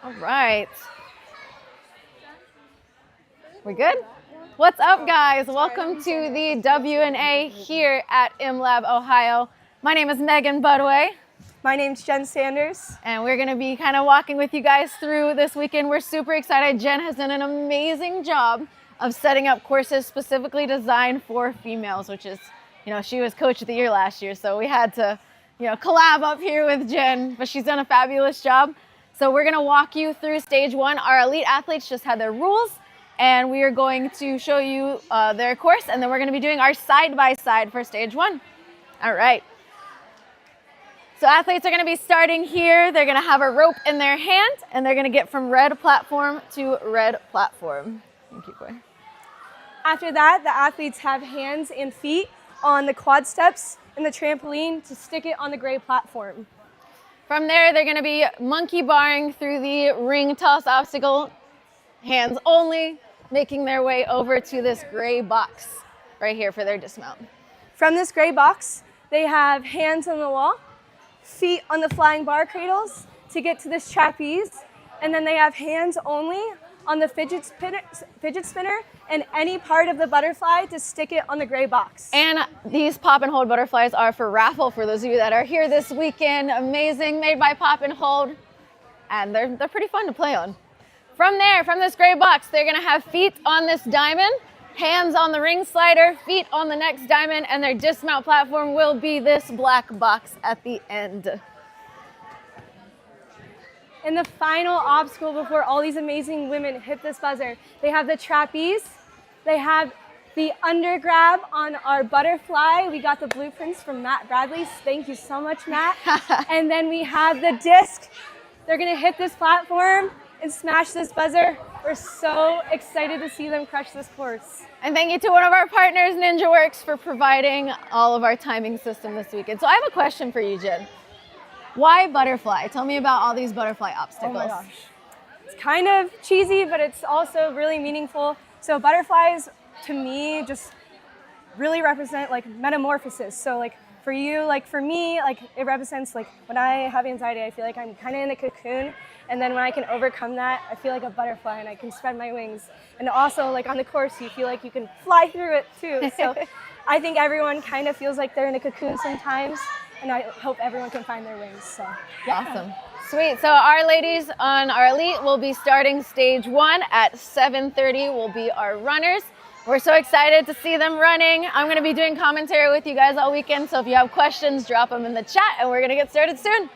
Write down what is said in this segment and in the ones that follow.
All right. We good? What's up, guys? Welcome to the WNA here at MLAB Ohio. My name is Megan Budway. My name's Jen Sanders. And we're going to be kind of walking with you guys through this weekend. We're super excited. Jen has done an amazing job of setting up courses specifically designed for females, which is, she was Coach of the Year last year. So we had to, collab up here with Jen, but she's done a fabulous job. So we're going to walk you through stage one. Our elite athletes just had their rules, and we are going to show you their course, and then we're going to be doing our side-by-side for stage one. All right. So athletes are going to be starting here. They're going to have a rope in their hand, and they're going to get from red platform to red platform. Keep going. After that, the athletes have hands and feet on the quad steps and the trampoline to stick it on the gray platform. From there, they're going to be monkey barring through the ring toss obstacle, hands only, making their way over to this gray box right here for their dismount. From this gray box, they have hands on the wall, feet on the flying bar cradles to get to this trapeze, and then they have hands only on the fidget spinner and any part of the butterfly to stick it on the gray box. And these pop and hold butterflies are for raffle for those of you that are here this weekend. Amazing, made by Pop and Hold, and they're pretty fun to play on. From there, from this gray box, they're gonna have feet on this diamond, hands on the ring slider, feet on the next diamond, and their dismount platform will be this black box at the end. And the final obstacle before all these amazing women hit this buzzer, they have the trapeze, they have the undergrab on our butterfly. We got the blueprints from Matt Bradley. Thank you so much, Matt. And then we have the disc. They're gonna hit this platform and smash this buzzer. We're so excited to see them crush this course. And thank you to one of our partners, NinjaWorks, for providing all of our timing system this weekend. So I have a question for you, Jen. Why butterfly? Tell me about all these butterfly obstacles. Oh my gosh. It's kind of cheesy, but it's also really meaningful. So butterflies, to me, just really represent like metamorphosis. So like for you, like for me, like it represents like when I have anxiety, I feel like I'm kind of in a cocoon. And then when I can overcome that, I feel like a butterfly and I can spread my wings. And also like on the course, you feel like you can fly through it too. So I think everyone kind of feels like they're in a cocoon sometimes. And I hope everyone can find their wings. So yeah. Awesome. Sweet. So our ladies on our elite will be starting stage one at 7:30 will be our runners. We're so excited to see them running. I'm going to be doing commentary with you guys all weekend. So if you have questions, drop them in the chat and we're going to get started soon.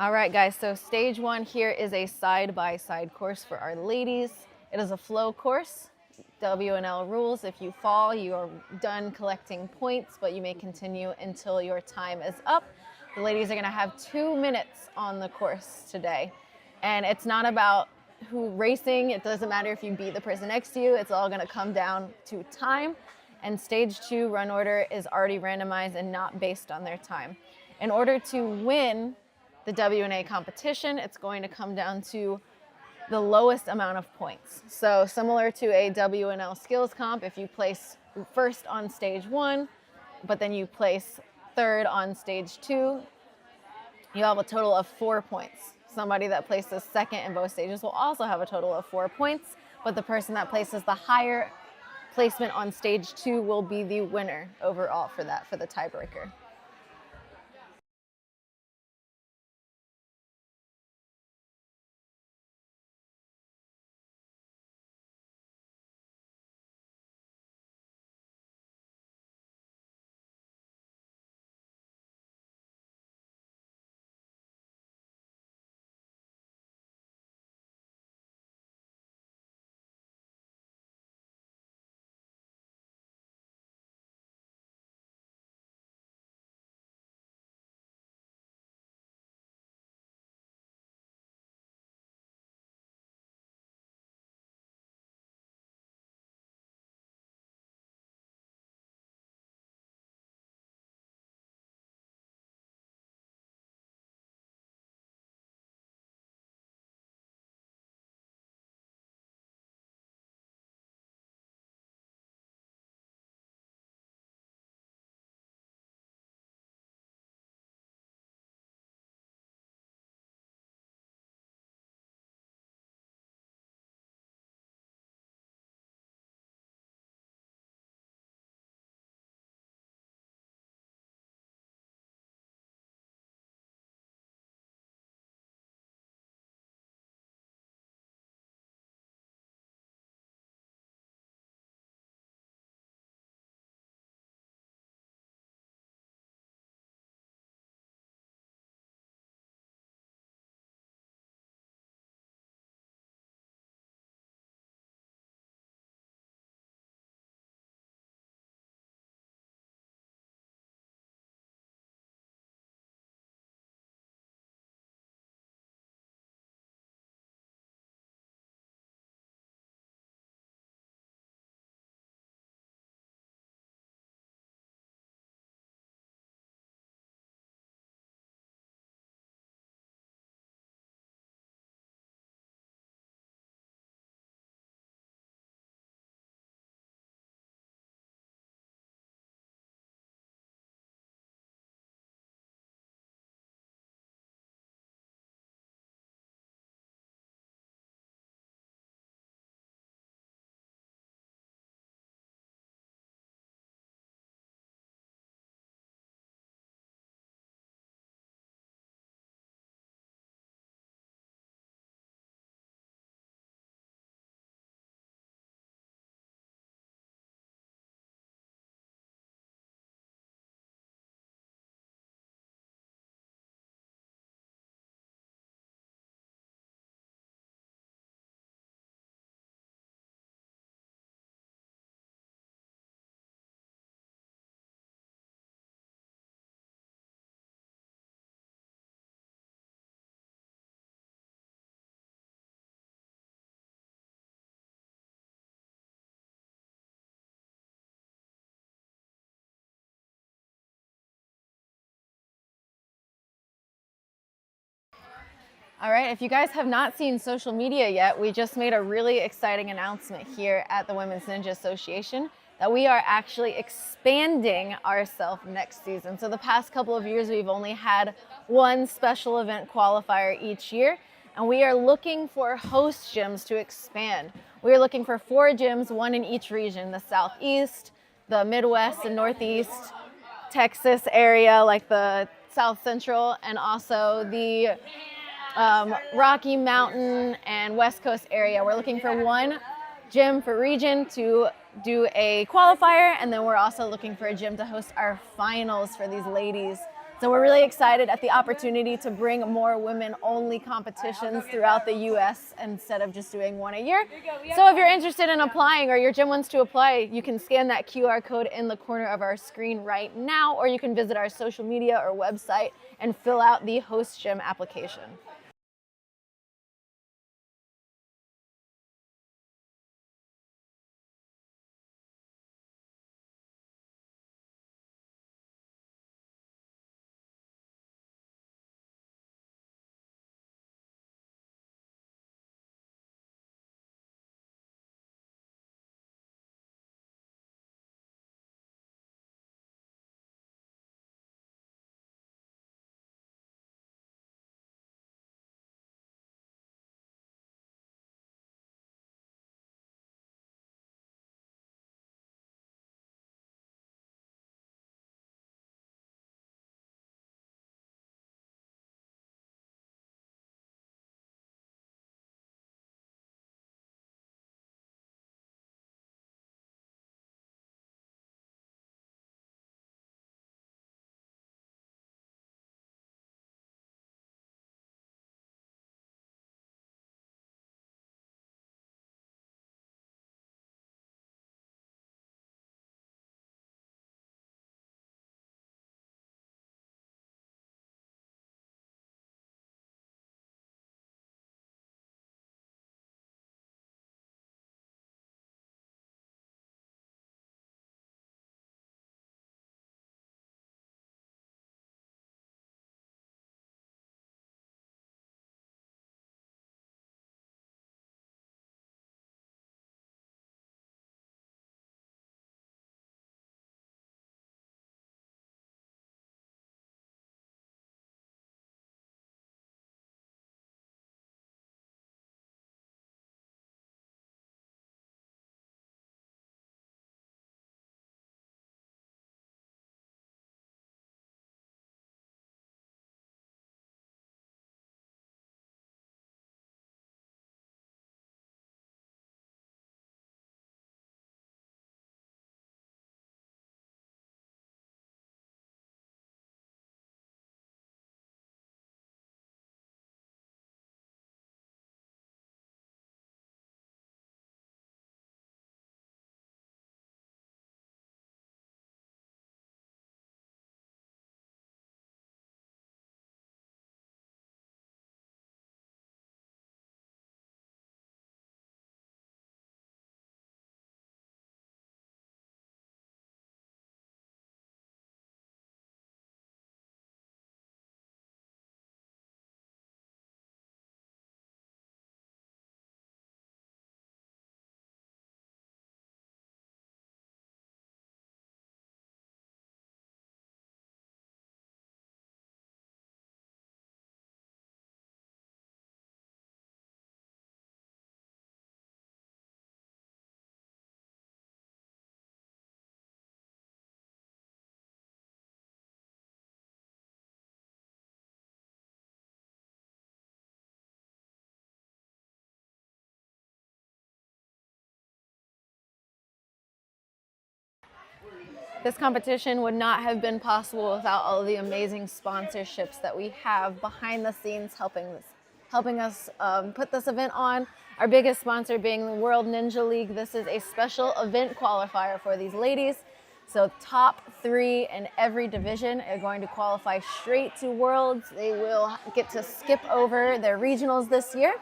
All right, guys, so stage 1 here is a side-by-side course for our ladies. It is a flow course. WNL rules: if you fall, you are done collecting points, but you may continue until your time is up. The ladies are gonna have 2 minutes on the course today. And it's not about who racing. It doesn't matter if you beat the person next to you. It's all gonna come down to time. And stage 2 run order is already randomized and not based on their time. In order to win the WNA competition, it's going to come down to the lowest amount of points. So similar to a WNL skills comp, if you place first on stage 1, but then you place third on stage 2, you have a total of 4 points. Somebody that places second in both stages will also have a total of 4 points, but the person that places the higher placement on stage 2 will be the winner overall for the tiebreaker. All right, if you guys have not seen social media yet, we just made a really exciting announcement here at the Women's Ninja Association that we are actually expanding ourselves next season. So the past couple of years, we've only had one special event qualifier each year, and we are looking for host gyms to expand. We are looking for 4 gyms, 1 in each region: the Southeast, the Midwest and Northeast, Texas area, like the South Central, and also the Rocky Mountain and West Coast area. We're looking for 1 gym for region to do a qualifier, and then we're also looking for a gym to host our finals for these ladies So we're really excited at the opportunity to bring more women-only competitions throughout the U.S. instead of just doing one a year. So if you're interested in applying or your gym wants to apply, you can scan that QR code in the corner of our screen right now, or you can visit our social media or website and fill out the host gym application. This competition would not have been possible without all of the amazing sponsorships that we have behind the scenes helping us put this event on. Our biggest sponsor being the World Ninja League. This is a special event qualifier for these ladies. So top 3 in every division are going to qualify straight to Worlds. They will get to skip over their regionals this year,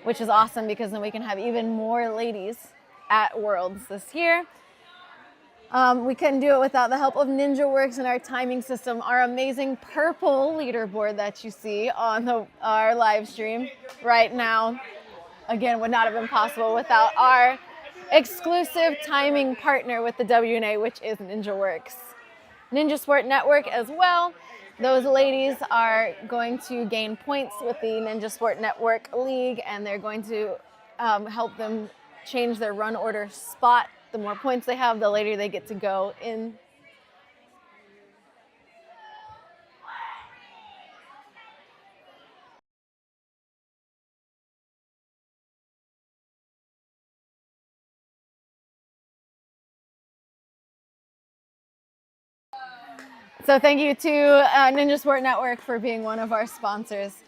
which is awesome because then we can have even more ladies at Worlds this year. We couldn't do it without the help of NinjaWorks and our timing system, our amazing purple leaderboard that you see on our live stream right now. Again, would not have been possible without our exclusive timing partner with the WNA, which is NinjaWorks. Ninja Sport Network as well. Those ladies are going to gain points with the Ninja Sport Network League, and they're going to help them change their run order spot. The more points they have, the later they get to go in. So thank you to Ninja Sport Network for being one of our sponsors.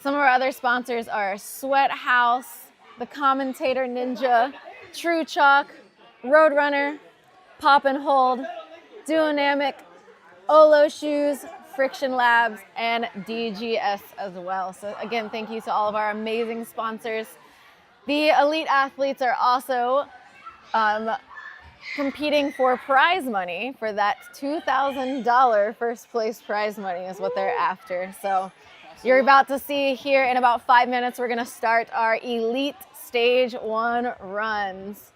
Some of our other sponsors are Sweat House, The Commentator Ninja, True Chalk, Roadrunner, Pop and Hold, Duonamic, Olo Shoes, Friction Labs, and DGS as well. So again, thank you to all of our amazing sponsors. The elite athletes are also competing for prize money. For that $2,000 first place prize money is what they're after. So you're about to see here in about 5 minutes, we're gonna start our elite stage 1 runs.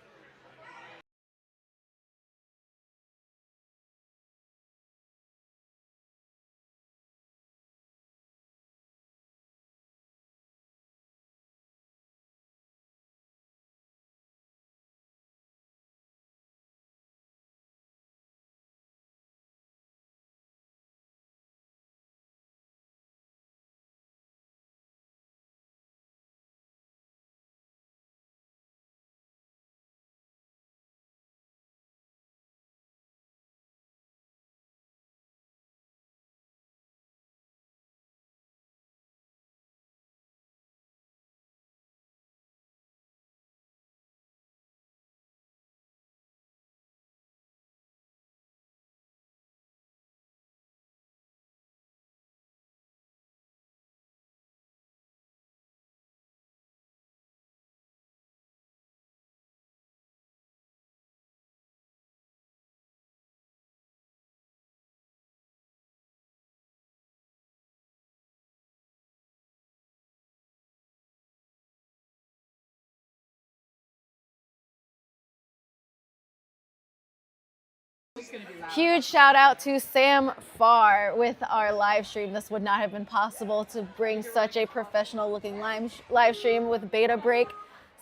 Huge shout out to Sam Farr with our live stream. This would not have been possible to bring such a professional looking live stream with Beta Break.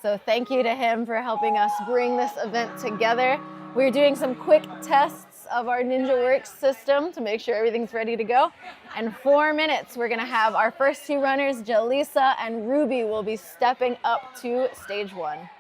So thank you to him for helping us bring this event together. We're doing some quick tests of our NinjaWorks system to make sure everything's ready to go. In 4 minutes, we're gonna have our first 2 runners, Jalisa and Ruby, will be stepping up to stage 1.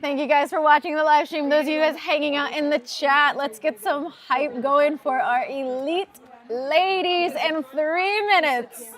Thank you guys for watching the live stream. Those of you guys hanging out in the chat, let's get some hype going for our elite ladies in 3 minutes.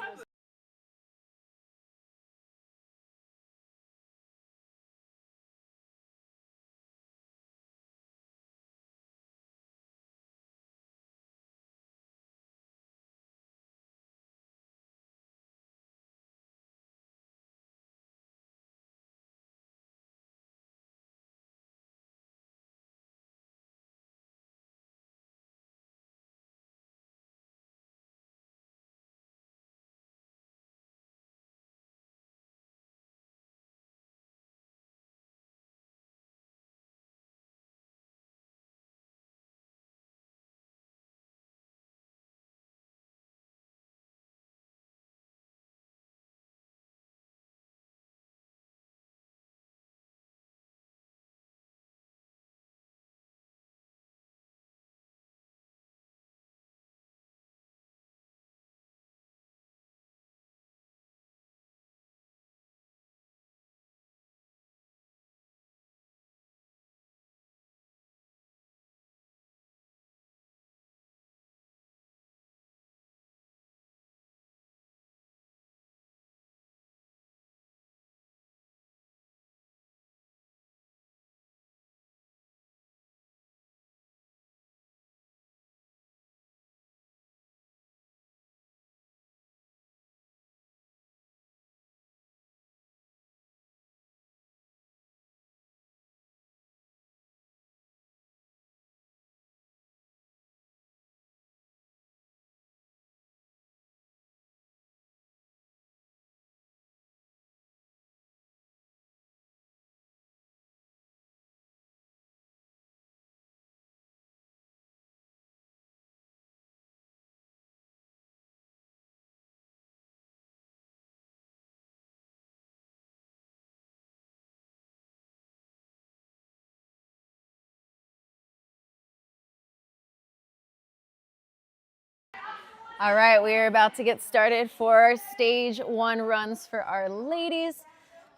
All right, we are about to get started for stage 1 runs for our ladies.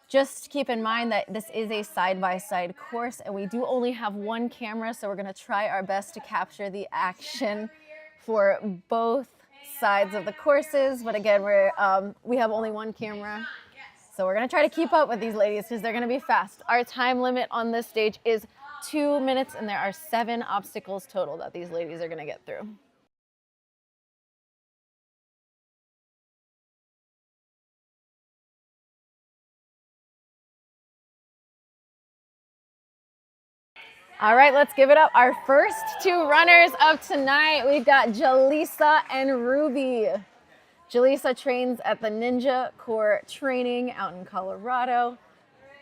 Just keep in mind that this is a side-by-side course and we do only have one camera, so we're gonna try our best to capture the action for both sides of the courses. But again, we have only one camera, so we're gonna try to keep up with these ladies because they're gonna be fast. Our time limit on this stage is 2 minutes and there are 7 obstacles total that these ladies are gonna get through. All right, let's give it up. Our first 2 runners of tonight, we've got Jaleesa and Ruby. Jaleesa trains at the Ninja Core Training out in Colorado.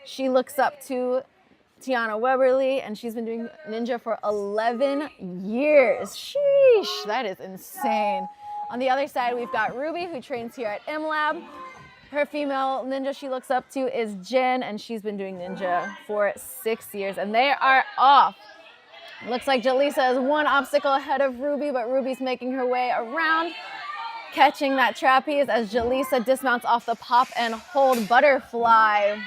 She looks up to Tiana Weberly, and she's been doing Ninja for 11 years. Sheesh, that is insane. On the other side, we've got Ruby, who trains here at MLAB. Her female ninja she looks up to is Jen, and she's been doing Ninja for 6 years, and they are off. Looks like Jaleesa is 1 obstacle ahead of Ruby, but Ruby's making her way around, catching that trapeze as Jaleesa dismounts off the pop and hold butterfly.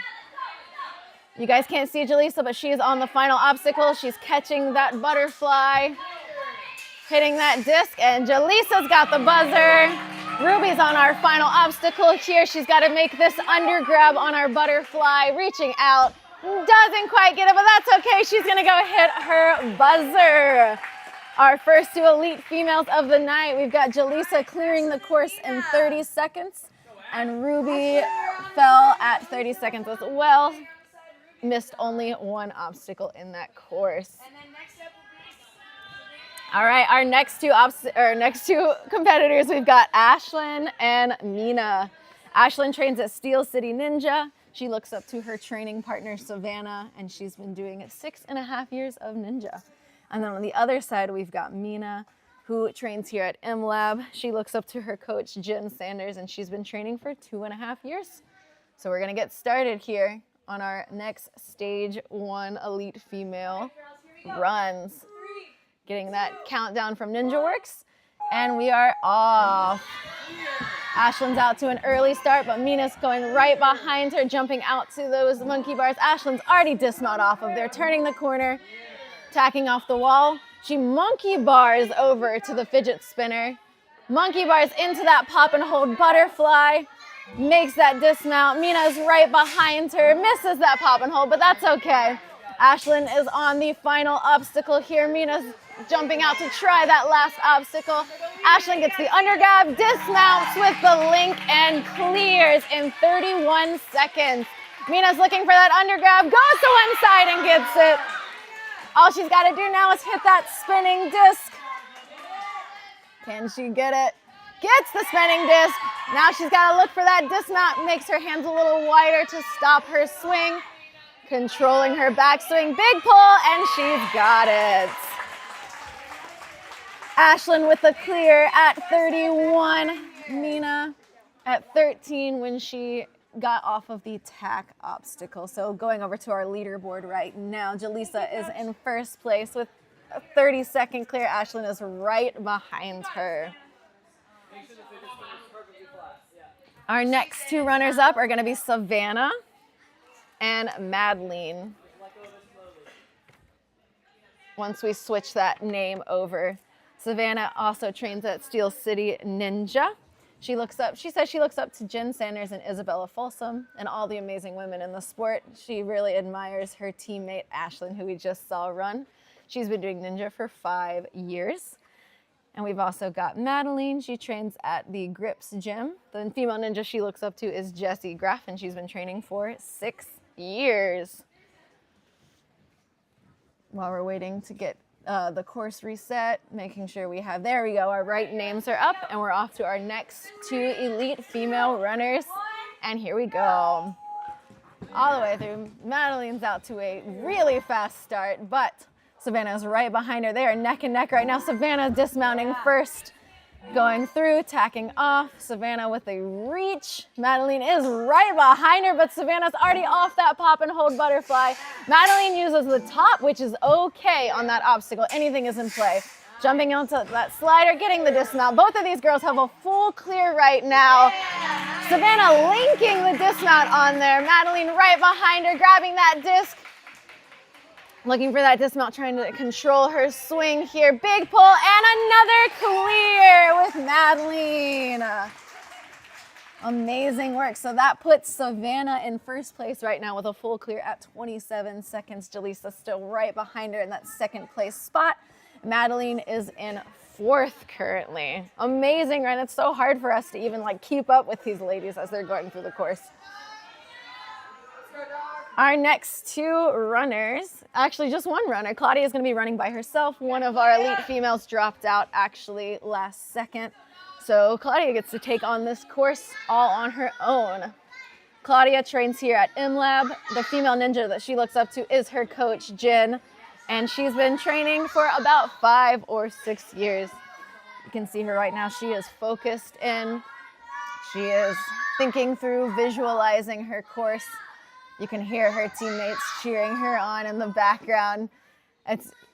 You guys can't see Jaleesa, but she is on the final obstacle. She's catching that butterfly, hitting that disc, and Jaleesa's got the buzzer. Ruby's on our final obstacle here. She's got to make this under grab on our butterfly, reaching out. Doesn't quite get it, but that's okay. She's going to go hit her buzzer. Our first 2 elite females of the night. We've got Jaleesa clearing the course in 30 seconds, and Ruby fell at 30 seconds as well. Missed only 1 obstacle in that course. All right, our next 2 competitors, we've got Ashlyn and Mina. Ashlyn trains at Steel City Ninja. She looks up to her training partner, Savannah, and she's been doing 6.5 years of Ninja. And then on the other side, we've got Mina, who trains here at MLAB. She looks up to her coach, Jen Sanders, and she's been training for 2.5 years. So we're gonna get started here on our next stage 1 elite female runs. Getting that countdown from NinjaWorks, and we are off. Ashlyn's out to an early start, but Mina's going right behind her, jumping out to those monkey bars. Ashlyn's already dismounted off of there, turning the corner, tacking off the wall. She monkey bars over to the fidget spinner, monkey bars into that pop and hold butterfly, makes that dismount. Mina's right behind her, misses that pop and hold, but that's okay. Ashlyn is on the final obstacle here. Mina's jumping out to try that last obstacle. Ashlyn gets the undergrab, dismounts with the link, and clears in 31 seconds. Mina's looking for that undergrab, goes to one side and gets it. All she's got to do now is hit that spinning disc. Can she get it? Gets the spinning disc. Now she's got to look for that dismount, makes her hands a little wider to stop her swing. Controlling her backswing, big pull, and she's got it. Ashlyn with the clear at 31, Mina at 13 when she got off of the tack obstacle. So going over to our leaderboard right now, Jaleesa is in first place with a 30-second clear. Ashlyn is right behind her. Our next 2 runners up are going to be Savannah and Madeline. Once we switch that name over. Savannah also trains at Steel City Ninja. She says she looks up to Jen Sanders and Isabella Folsom and all the amazing women in the sport. She really admires her teammate Ashlyn, who we just saw run. She's been doing Ninja for 5 years. And we've also got Madeline. She trains at the Grips Gym. The female ninja she looks up to is Jessie Graff, and she's been training for 6 years. While we're waiting to get the course reset, making sure there we go, our right names are up, and we're off to our next 2 elite female runners. And here we go. All the way through. Madeline's out to a really fast start, but Savannah's right behind her. They are neck and neck right now. Savannah dismounting first, going through, tacking off. Savannah with a reach. Madeline is right behind her, but Savannah's already off that pop and hold butterfly. Madeline uses the top, which is okay on that obstacle. Anything is in play. jumping onto that slider, getting the dismount. Both of these girls have a full clear right now. Savannah linking the dismount on there. Madeline right behind her, grabbing that disc. Looking for that dismount, trying to control her swing here. Big pull and another clear with Madeline. Amazing work. So that puts Savannah in first place right now with a full clear at 27 seconds. Jaleesa still right behind her in that second place spot. Madeline is in fourth currently. Amazing run. It's so hard for us to even like keep up with these ladies as they're going through the course. Our next two runners, actually just one runner, Claudia is going to be running by herself. One of our elite females dropped out actually last second. So Claudia gets to take on this course all on her own. Claudia trains here at MLAB. The female ninja that she looks up to is her coach, Jen, and she's been training for about 5 or 6 years. You can see her right now. She is focused in. She is thinking through, visualizing her course. You can hear her teammates cheering her on in the background.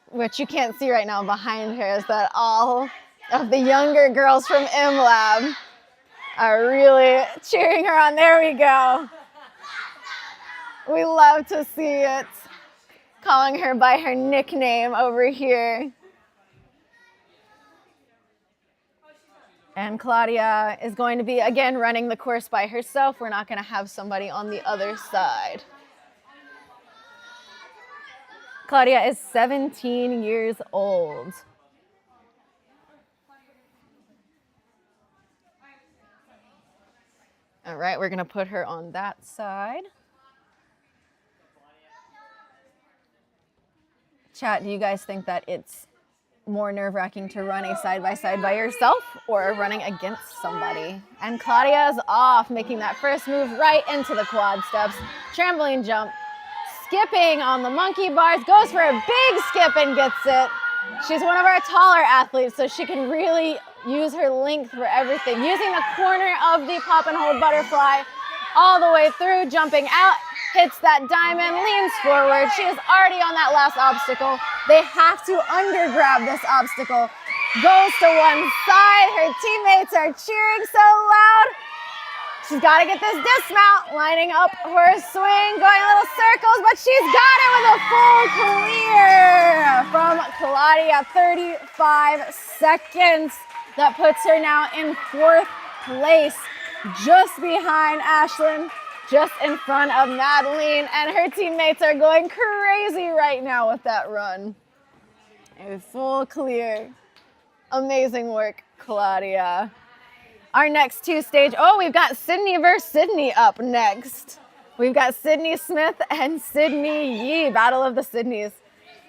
What you can't see right now behind her is that all of the younger girls from MLAB are really cheering her on. There we go. We love to see it. Calling her by her nickname over here. And Claudia is going to be, again, running the course by herself. We're not going to have somebody on the other side. Claudia is 17 years old. All right, we're going to put her on that side. Chat, do you guys think that it's more nerve-wracking to run a side-by-side by yourself or running against somebody? And Claudia is off, making that first move right into the quad steps. Trampoline jump, skipping on the monkey bars, goes for a big skip and gets it. She's one of our taller athletes, so she can really use her length for everything. Using the corner of the pop and hold butterfly all the way through, jumping out, hits that diamond, leans forward. She is already on that last obstacle. They have to undergrab this obstacle. Goes to one side. Her teammates are cheering so loud. She's got to get this dismount, lining up her swing, going little circles, but she's got it with a full clear from Claudia, 35 seconds. That puts her now in fourth place, just behind Ashlyn, just in front of Madeline, and her teammates are going crazy right now with that run. A full clear. Amazing work, Claudia. Our next two stage, we've got Sydney versus Sydney up next. We've got Sydney Smith and Sydney Yee, battle of the Sydneys.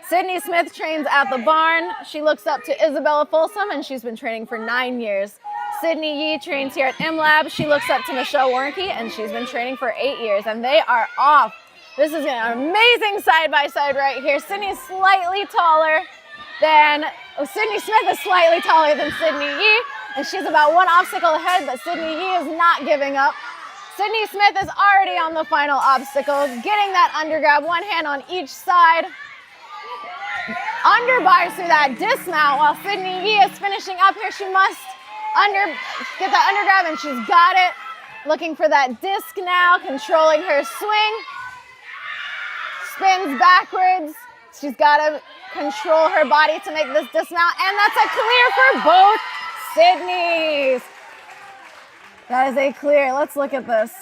Sydney Smith trains at the barn. She looks up to Isabella Folsom, and she's been training for 9 years. Sydney Yee trains here at MLAB. She looks up to Michelle Warnke, and she's been training for 8 years, and they are off. This is an amazing side-by-side right here. Sydney is slightly taller than, Sydney Smith is slightly taller than Sydney Yee, and she's about one obstacle ahead, but Sydney Yee is not giving up. Sydney Smith is already on the final obstacle, getting that undergrab, one hand on each side. Underbars through that dismount while Sydney Yee is finishing up here. She must get that undergrab, and she's got it. Looking for that disc now, controlling her swing. Spins backwards. She's got to control her body to make this dismount, and that's a clear for both Sydneys. That is a clear. Let's look at this.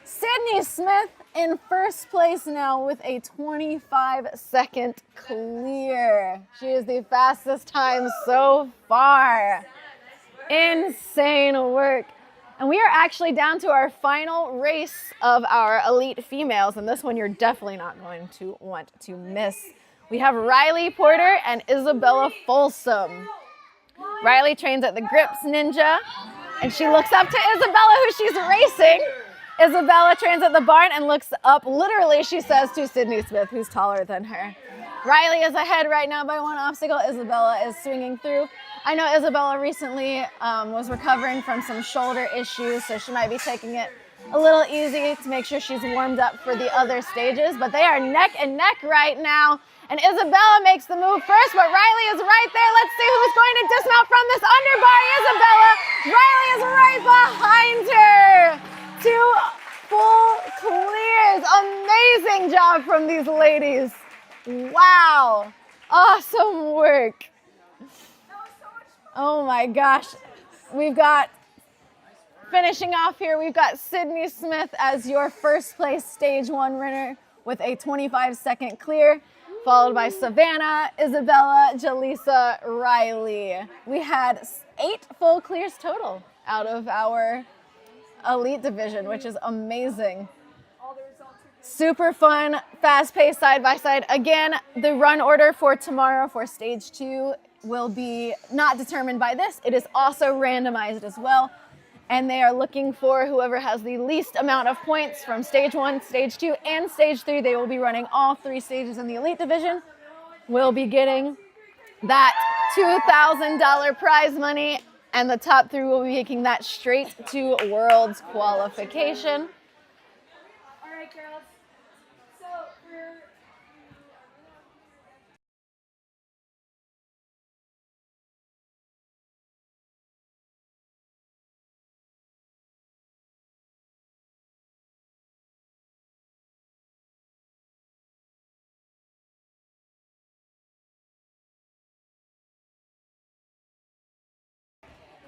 Sydney Smith in first place now with a 25-second clear. She is the fastest time so far. Insane work. And we are actually down to our final race of our elite females, and this one you're definitely not going to want to miss. We have Riley Porter and Isabella Folsom. Riley trains at the Grips Ninja, and she looks up to Isabella, who she's racing. Isabella trains at the barn and looks up, literally, she says, to Sydney Smith, who's taller than her. Riley is ahead right now by one obstacle. Isabella is swinging through. I know Isabella recently was recovering from some shoulder issues, so she might be taking it a little easy to make sure she's warmed up for the other stages, but they are neck and neck right now. And Isabella makes the move first, but Riley is right there. Let's see who's going to dismount from this underbar. Isabella, Riley is right behind her. 2 full clears. Amazing job from these ladies. Wow, awesome work. Oh my gosh. We've got, finishing off here, we've got Sydney Smith as your first place stage 1 winner with a 25-second clear, followed by Savannah, Isabella, Jaleesa, Riley. We had 8 full clears total out of our elite division, which is amazing. Super fun, fast-paced side-by-side. Again, the run order for tomorrow for stage 2 will be not determined by this. It is also randomized as well. And they are looking for whoever has the least amount of points from stage 1, stage 2, and stage 3. They will be running all 3 stages in the elite division. Will be getting that $2,000 prize money, and the top 3 will be making that straight to Worlds qualification. All right, girls. So for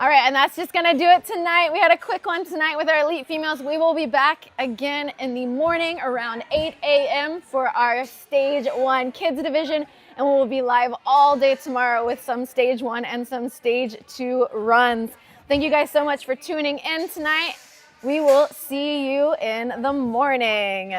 All right, and that's just gonna do it tonight. We had a quick one tonight with our elite females. We will be back again in the morning around 8 a.m. for our stage 1 kids division, and we will be live all day tomorrow with some stage 1 and some stage 2 runs. Thank you guys so much for tuning in tonight. We will see you in the morning.